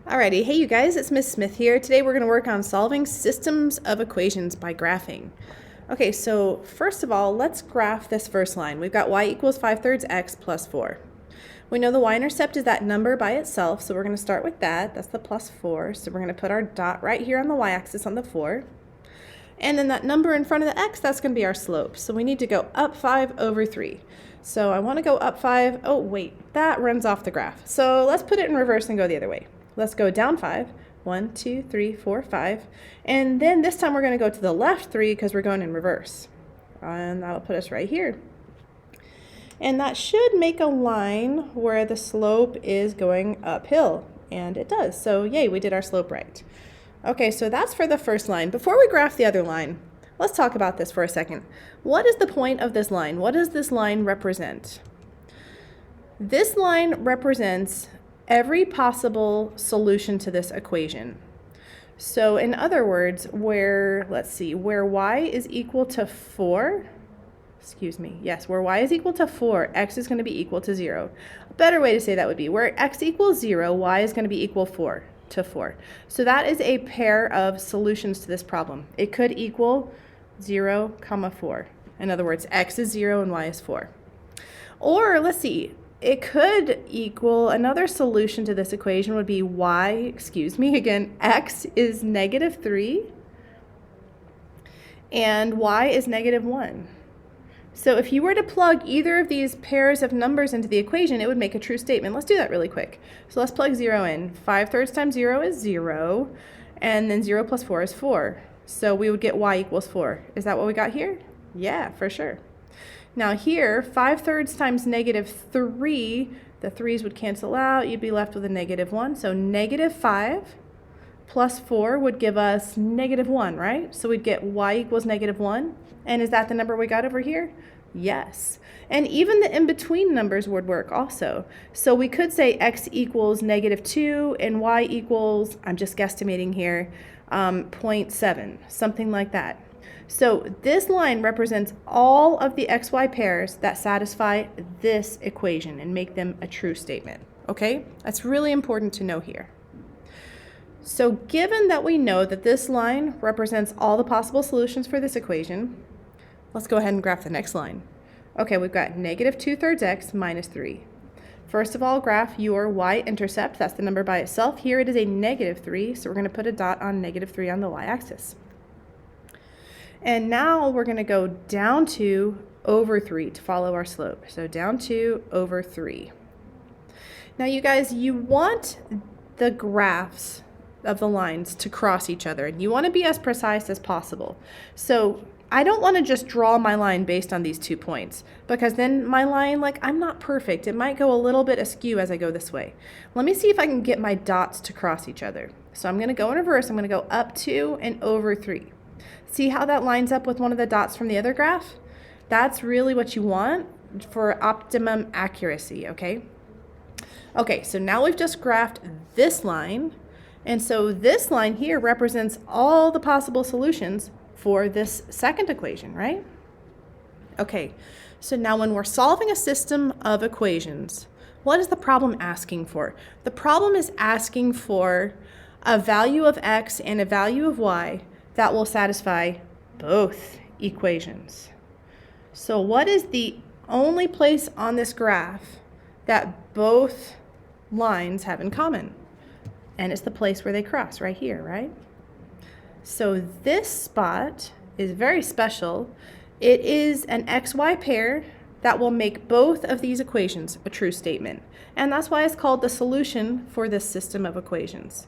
Alrighty, hey you guys, it's Miss Smith here. Today we're going to work on solving systems of equations by graphing. Okay, so first of all, let's graph this first line. We've got y equals 5/3 x plus 4. We know the y-intercept is that number by itself, so we're going to start with that. That's the plus 4. So we're going to put our dot right here on the y-axis on the 4. And then that number in front of the x, that's going to be our slope. So we need to go up 5/3. So I want to go up 5. Oh, wait, that runs off the graph. So let's put it in reverse and go the other way. Let's go down 5. 1, 2, 3, 4, 5. And then this time we're going to go to the left 3 because we're going in reverse. And that'll put us right here. And that should make a line where the slope is going uphill. And it does. So yay, we did our slope right. Okay, so that's for the first line. Before we graph the other line, let's talk about this for a second. What is the point of this line? What does this line represent? This line represents every possible solution to this equation. So in other words, where y is equal to 4, where y is equal to 4, x is going to be equal to 0. A better way to say that would be where x equals 0, y is going to be equal to 4. So that is a pair of solutions to this problem. It could equal 0, 4. In other words, x is 0 and y is 4. Or it could equal another solution to this equation would be x is -3 and y is -1. So if you were to plug either of these pairs of numbers into the equation, it would make a true statement. Let's do that really quick. So let's plug 0 in. 5/3 times 0 is 0, and then 0 plus 4 is 4. So we would get y equals 4. Is that what we got here? Yeah, for sure. Now here, 5/3 times -3, the 3's would cancel out. You'd be left with a -1. So -5 plus 4 would give us -1, right? So we'd get y equals -1. And is that the number we got over here? Yes. And even the in-between numbers would work also. So we could say x equals -2 and y equals, I'm just guesstimating here, 0.7, something like that. So this line represents all of the xy pairs that satisfy this equation and make them a true statement. Okay? That's really important to know here. So given that we know that this line represents all the possible solutions for this equation, let's go ahead and graph the next line. Okay, we've got -2/3 x minus 3. First of all, graph your y-intercept. That's the number by itself. Here it is a -3, so we're going to put a dot on -3 on the y-axis. And now we're going to go down 2 over 3 to follow our slope. So down 2 over 3. Now you guys, you want the graphs of the lines to cross each other, and you want to be as precise as possible. So I don't want to just draw my line based on these 2 points, because then my line, I'm not perfect. It might go a little bit askew as I go this way. Let me see if I can get my dots to cross each other. So I'm going to go in reverse. I'm going to go up 2 and over 3. See how that lines up with one of the dots from the other graph? That's really what you want for optimum accuracy, okay? Okay, so now we've just graphed this line. And so this line here represents all the possible solutions for this second equation, right? Okay, so now when we're solving a system of equations, what is the problem asking for? The problem is asking for a value of x and a value of y that will satisfy both equations. So what is the only place on this graph that both lines have in common? And it's the place where they cross, right here, right? So this spot is very special. It is an xy pair that will make both of these equations a true statement. And that's why it's called the solution for this system of equations.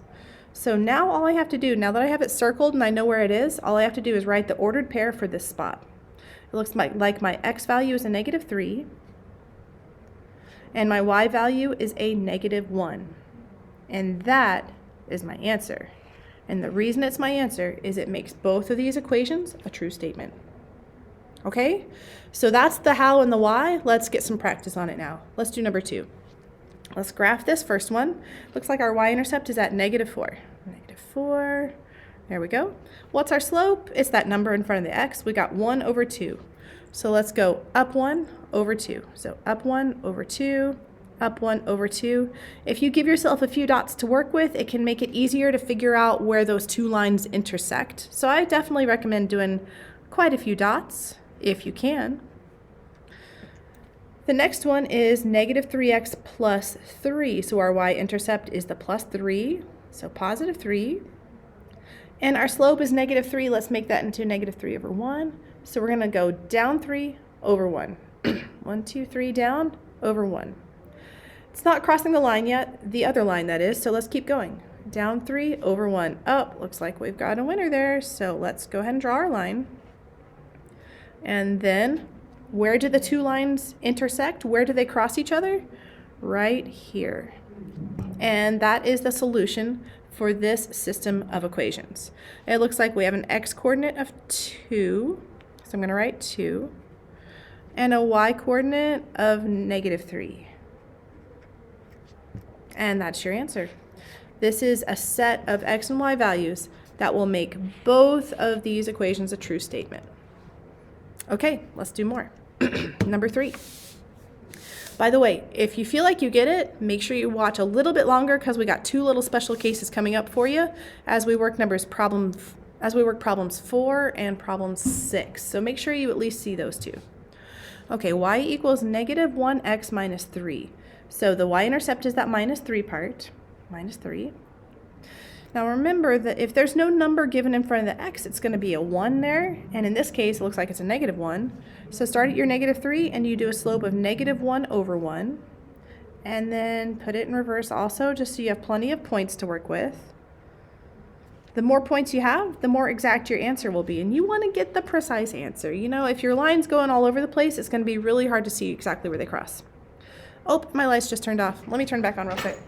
So now all I have to do, now that I have it circled and I know where it is, all I have to do is write the ordered pair for this spot. It looks like my x value is a -3, and my y value is a -1. And that is my answer. And the reason it's my answer is it makes both of these equations a true statement. Okay? So that's the how and the why. Let's get some practice on it now. Let's do number 2. Let's graph this first one. Looks like our y-intercept is at -4. -4. There we go. What's our slope? It's that number in front of the x. We got 1 over 2. So let's go up 1 over 2. So up 1 over 2, up 1 over 2. If you give yourself a few dots to work with, it can make it easier to figure out where those two lines intersect. So I definitely recommend doing quite a few dots if you can. The next one is negative 3x plus 3. So our y-intercept is the plus 3, so positive 3. And our slope is negative 3. Let's make that into negative 3 over 1. So we're going to go down 3 over 1. 1, 2, 3, down over 1. It's not crossing the line yet, the other line that is, so let's keep going. Down 3 over 1. Oh, looks like we've got a winner there, so let's go ahead and draw our line. And then, where do the two lines intersect? Where do they cross each other? Right here. And that is the solution for this system of equations. It looks like we have an x-coordinate of 2, so I'm going to write 2, and a y-coordinate of negative 3. And that's your answer. This is a set of x and y values that will make both of these equations a true statement. Okay, let's do more. Number 3. By the way, if you feel like you get it, make sure you watch a little bit longer because we got 2 little special cases coming up for you as we work problems 4 and problem 6. So make sure you at least see those 2. Okay, y equals negative 1x minus 3. So the y-intercept is that minus 3 part, minus 3. Now remember that if there's no number given in front of the x, it's going to be a 1 there, and in this case it looks like it's a negative 1. So start at your negative 3 and you do a slope of negative 1 over 1, and then put it in reverse also just so you have plenty of points to work with. The more points you have, the more exact your answer will be, and you want to get the precise answer. You know, if your line's going all over the place, it's going to be really hard to see exactly where they cross. Oh, my lights just turned off. Let me turn back on real quick.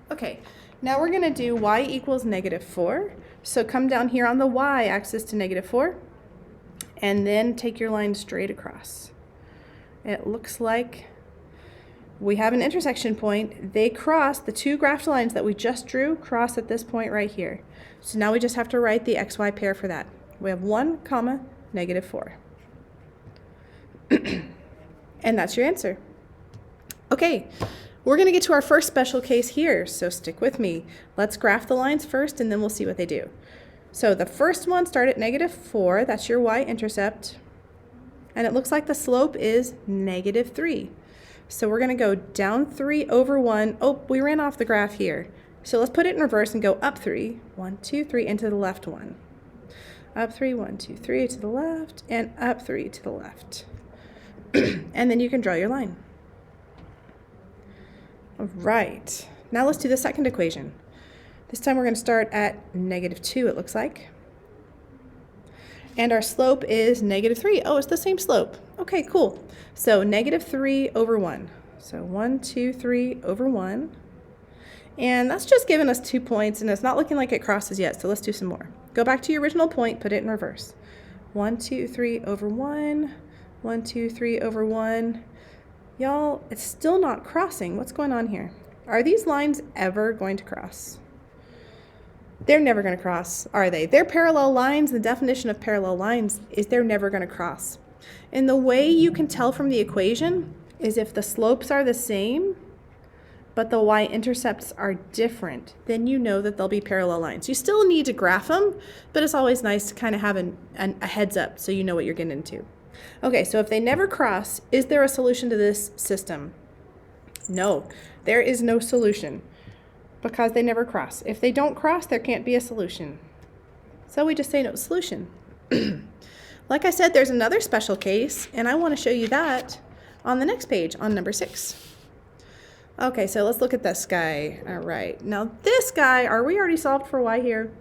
Okay, now we're going to do y equals negative 4. So come down here on the y-axis to negative 4, and then take your line straight across. It looks like we have an intersection point. They cross, the two graphed lines that we just drew cross at this point right here. So now we just have to write the xy pair for that. We have 1, comma, negative 4. And that's your answer. Okay, we're going to get to our first special case here, so stick with me. Let's graph the lines first and then we'll see what they do. So the first one, start at negative 4, that's your y-intercept, and it looks like the slope is negative 3. So we're going to go down 3 over 1. Oh, we ran off the graph here. So let's put it in reverse and go up 3. 1, 2, 3, and to the left 1. Up 3, 1, 2, 3 to the left, and up 3 to the left. And then you can draw your line. All right. Now let's do the second equation. This time we're going to start at negative 2, it looks like. And our slope is negative 3. Oh, it's the same slope. Okay, cool. So negative 3 over 1. So 1, 2, 3 over 1. And that's just giving us 2 points, and it's not looking like it crosses yet, so let's do some more. Go back to your original point, put it in reverse. 1, 2, 3 over 1. 1, 2, 3 over 1. Y'all, it's still not crossing. What's going on here? Are these lines ever going to cross? They're never going to cross, are they? They're parallel lines. The definition of parallel lines is they're never going to cross. And the way you can tell from the equation is if the slopes are the same, but the y-intercepts are different, then you know that they'll be parallel lines. You still need to graph them, but it's always nice to kind of have a heads up so you know what you're getting into. Okay, so if they never cross, is there a solution to this system? No, there is no solution because they never cross. If they don't cross, there can't be a solution. So we just say no solution. Like I said, there's another special case, and I want to show you that on the next page, on number 6. Okay, so let's look at this guy. All right, now this guy, are we already solved for y here?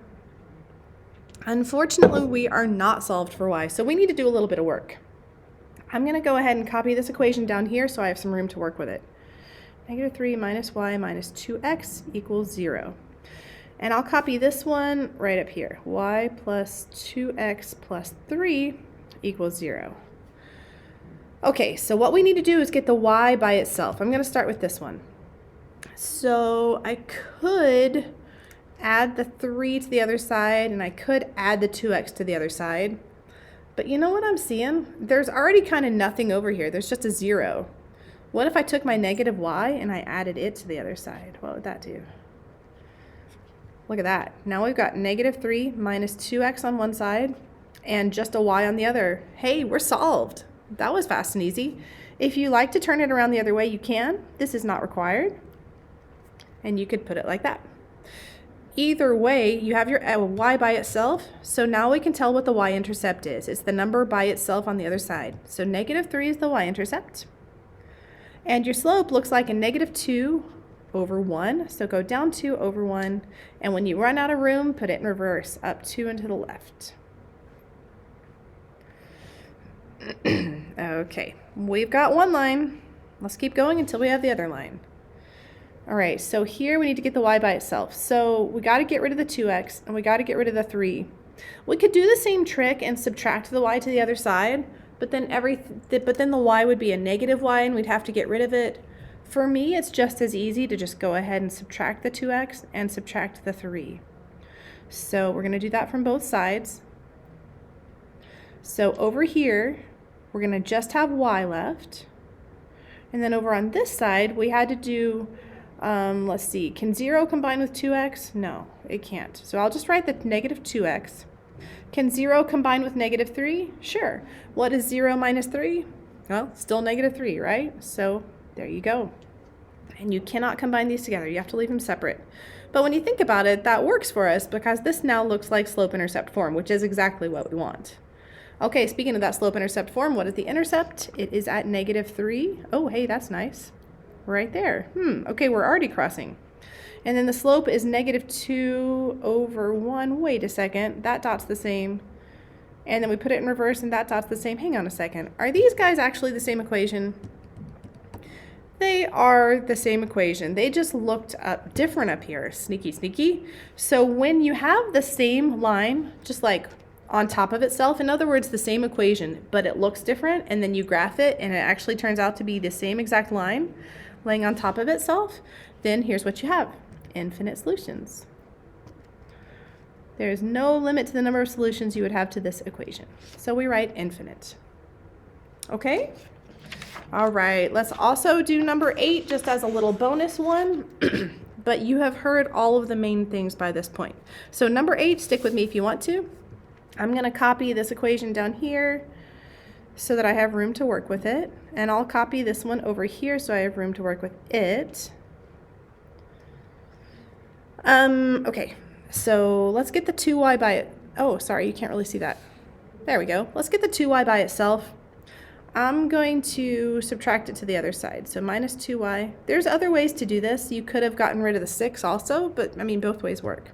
Unfortunately, we are not solved for y, so we need to do a little bit of work. I'm going to go ahead and copy this equation down here so I have some room to work with it. Negative 3 minus y minus 2x equals 0. And I'll copy this one right up here. Y plus 2x plus 3 equals 0. Okay, so what we need to do is get the y by itself. I'm going to start with this one. So I could add the 3 to the other side, and I could add the 2x to the other side. But you know what I'm seeing? There's already kind of nothing over here. There's just a 0. What if I took my negative y and I added it to the other side? What would that do? Look at that. Now we've got negative 3 minus 2x on one side and just a y on the other. Hey, we're solved. That was fast and easy. If you like to turn it around the other way, you can. This is not required. And you could put it like that. Either way, you have your y by itself, so now we can tell what the y-intercept is. It's the number by itself on the other side. So negative 3 is the y-intercept. And your slope looks like a negative 2 over 1. So go down 2 over 1. And when you run out of room, put it in reverse, up 2 and to the left. Okay, we've got one line. Let's keep going until we have the other line. All right, so here we need to get the y by itself. So we got to get rid of the 2x and we got to get rid of the 3. We could do the same trick and subtract the y to the other side, but then the y would be a negative y and we'd have to get rid of it. For me, it's just as easy to just go ahead and subtract the 2x and subtract the 3. So we're going to do that from both sides. So over here, we're going to just have y left. And then over on this side, we had to do, let's see, can 0 combine with 2x? No, it can't. So I'll just write the negative 2x. Can 0 combine with negative 3? Sure. What is 0 minus 3? Well, still negative 3, right? So there you go. And you cannot combine these together. You have to leave them separate. But when you think about it, that works for us because this now looks like slope-intercept form, which is exactly what we want. Okay, speaking of that slope-intercept form, what is the intercept? It is at negative 3. Oh, hey, that's nice. Right there. Okay, we're already crossing. And then the slope is negative 2 over 1. Wait a second, that dot's the same. And then we put it in reverse and that dot's the same. Hang on a second. Are these guys actually the same equation? They are the same equation. They just looked up different up here. Sneaky, sneaky. So when you have the same line, just like on top of itself, in other words, the same equation, but it looks different, and then you graph it and it actually turns out to be the same exact line laying on top of itself, then here's what you have. Infinite solutions. There is no limit to the number of solutions you would have to this equation. So we write infinite. Okay? All right, let's also do number 8 just as a little bonus one. But you have heard all of the main things by this point. So number 8, stick with me if you want to. I'm going to copy this equation down here so that I have room to work with it. And I'll copy this one over here so I have room to work with it. Okay, so let's get the 2y by it. Oh, sorry, you can't really see that. There we go. Let's get the 2y by itself. I'm going to subtract it to the other side. So minus 2y. There's other ways to do this. You could have gotten rid of the 6 also, but I mean, both ways work.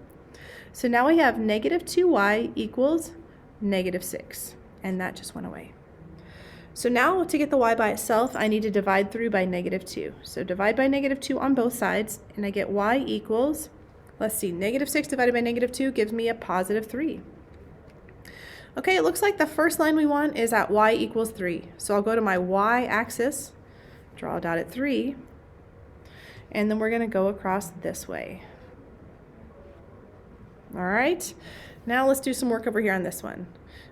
So now we have negative 2y equals negative 6. And that just went away. So now to get the y by itself, I need to divide through by negative 2. So divide by negative 2 on both sides, and I get y equals, let's see, negative 6 divided by negative 2 gives me a positive 3. Okay, it looks like the first line we want is at y equals 3. So I'll go to my y-axis, draw a dot at 3, and then we're going to go across this way. All right, now let's do some work over here on this one.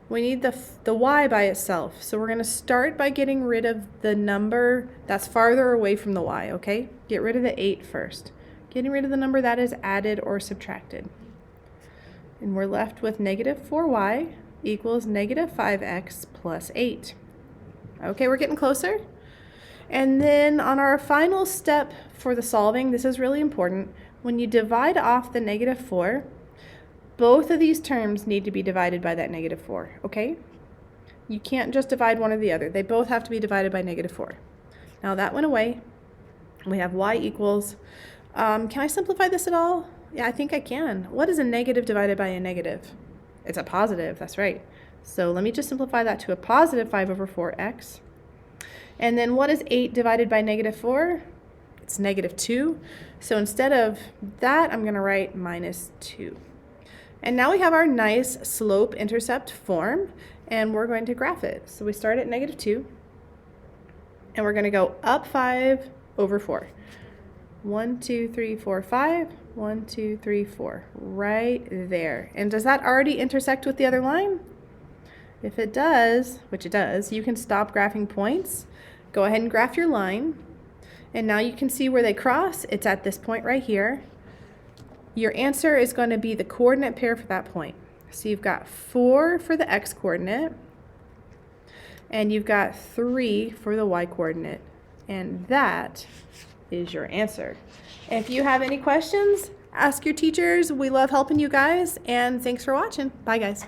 We need the y by itself. So we're going to start by getting rid of the number that's farther away from the y, okay? Get rid of the 8 first. Getting rid of the number that is added or subtracted. And we're left with negative 4y equals negative 5x plus 8. Okay, we're getting closer. And then on our final step for the solving, this is really important. When you divide off the negative 4, both of these terms need to be divided by that negative 4, okay? You can't just divide one or the other. They both have to be divided by negative 4. Now that went away. We have y equals, can I simplify this at all? Yeah, I think I can. What is a negative divided by a negative? It's a positive, that's right. So let me just simplify that to a positive 5 over 4x. And then what is 8 divided by negative 4? It's negative 2. So instead of that, I'm going to write minus 2. And now we have our nice slope-intercept form, and we're going to graph it. So we start at negative 2, and we're going to go up 5 over 4. 1, 2, 3, 4, 5. 1, 2, 3, 4. Right there. And does that already intersect with the other line? If it does, which it does, you can stop graphing points. Go ahead and graph your line. And now you can see where they cross. It's at this point right here. Your answer is going to be the coordinate pair for that point. So you've got 4 for the x coordinate, and you've got 3 for the y coordinate. And that is your answer. If you have any questions, ask your teachers. We love helping you guys, and thanks for watching. Bye, guys.